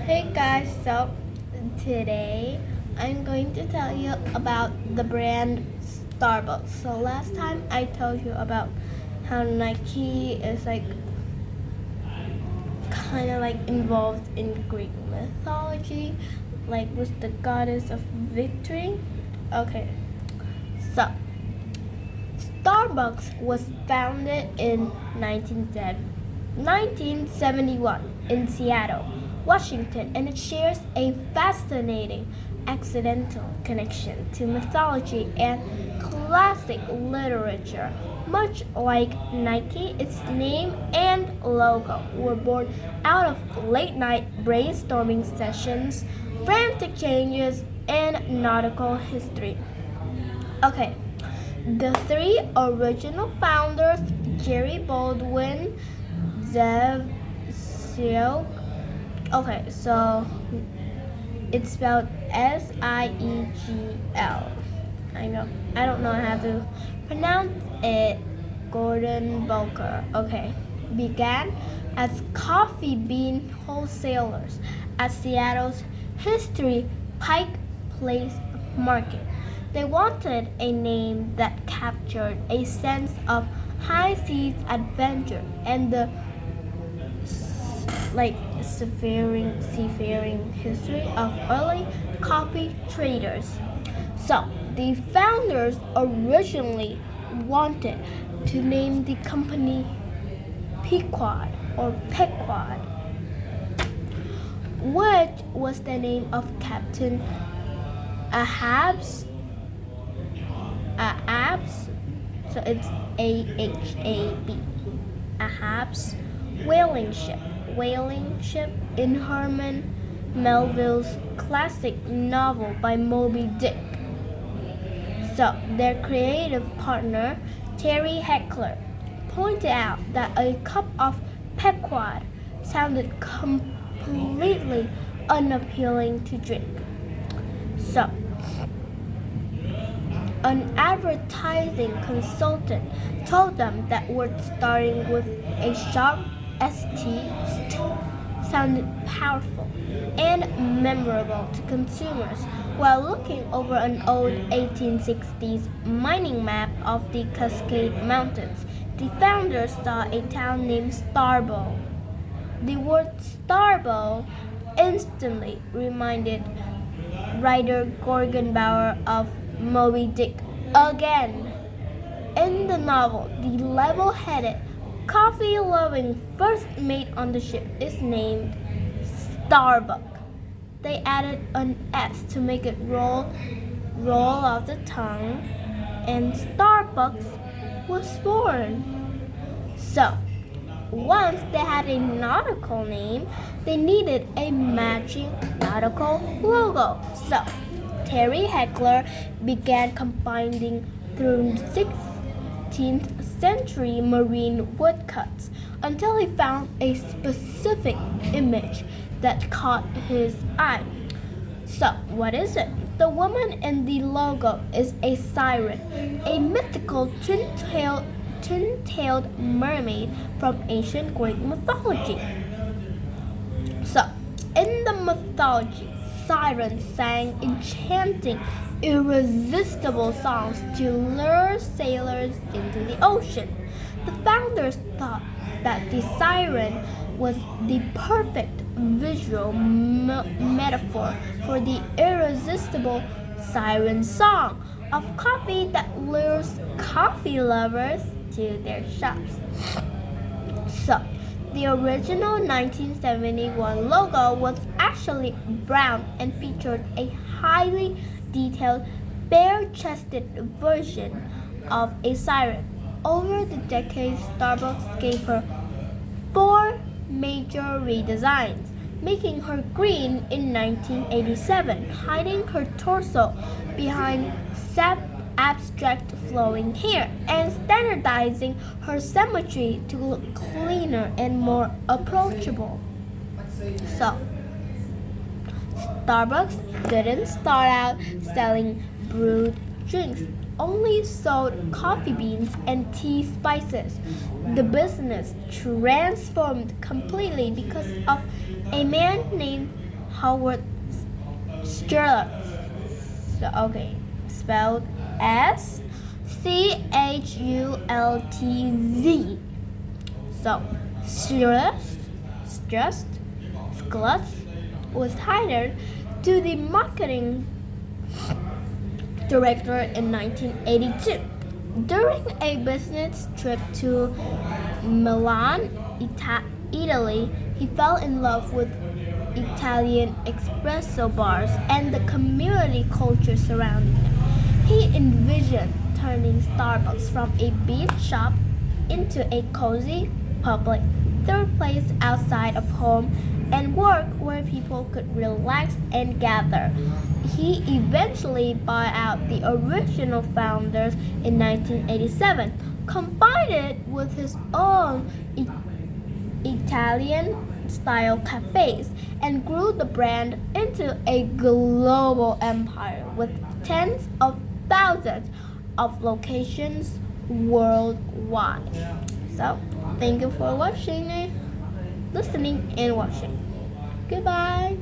Hey guys, so today I'm going to tell you about the brand Starbucks. So last time I told you about how Nike is kind of involved in Greek mythology, like with the goddess of victory. Okay, so Starbucks was founded in 1971 in Seattle, Washington, and it shares a fascinating accidental connection to mythology and classic literature. Much like Nike, its name and logo were born out of late night brainstorming sessions, frantic changes, and nautical history. Okay, the three original founders, Jerry Baldwin, Zev Siegel. Okay, so it's spelled Siegel. I don't know how to pronounce it. Gordon Boker. Okay, began as coffee bean wholesalers at Seattle's History Pike Place Market. They wanted a name that captured a sense of high seas adventure and the seafaring history of early coffee traders. So the founders originally wanted to name the company Pequod or Pequod, which was the name of Captain Ahab's, so it's Ahab, Ahab's whaling ship in Herman Melville's classic novel by Moby Dick. So their creative partner, Terry Heckler, pointed out that a cup of Pequod sounded completely unappealing to drink. So an advertising consultant told them that words starting with a sharp st sounded powerful and memorable to consumers. While looking over an old 1860s mining map of the Cascade Mountains, the founders saw a town named Starbo. The word Starbo instantly reminded writer Gorgon Bauer of Moby Dick again. In the novel, the level-headed, coffee-loving first mate on the ship is named Starbuck. They added an S to make it roll off the tongue, and Starbucks was born. So, once they had a nautical name, they needed a matching nautical logo. So, Terry Heckler began combining through 16th century marine woodcuts until he found a specific image that caught his eye. So, what is it? The woman in the logo is a siren, a mythical twin-tailed mermaid from ancient Greek mythology. So, in the mythology, sirens sang enchanting, irresistible songs to lure sailors into the ocean. The founders thought that the siren was the perfect visual metaphor for the irresistible siren song of coffee that lures coffee lovers to their shops. So, the original 1971 logo was actually brown and featured a highly detailed, bare-chested version of a siren. Over the decades, Starbucks gave her 4 major redesigns, making her green in 1987, hiding her torso behind abstract flowing hair, and standardizing her symmetry to look cleaner and more approachable. So, Starbucks didn't start out selling brewed drinks, only sold coffee beans and tea spices. The business transformed completely because of a man named Howard Schultz. So, okay, spelled Schultz. So, Schultz was hired to the marketing director in 1982. During a business trip to Milan, Italy, he fell in love with Italian espresso bars and the community culture surrounding them. He envisioned turning Starbucks from a beef shop into a cozy, public, third place outside of home and work where people could relax and gather. He eventually bought out the original founders in 1987, combined it with his own Italian style cafes, and grew the brand into a global empire with tens of thousands of locations worldwide. So, thank you for listening and watching. Goodbye.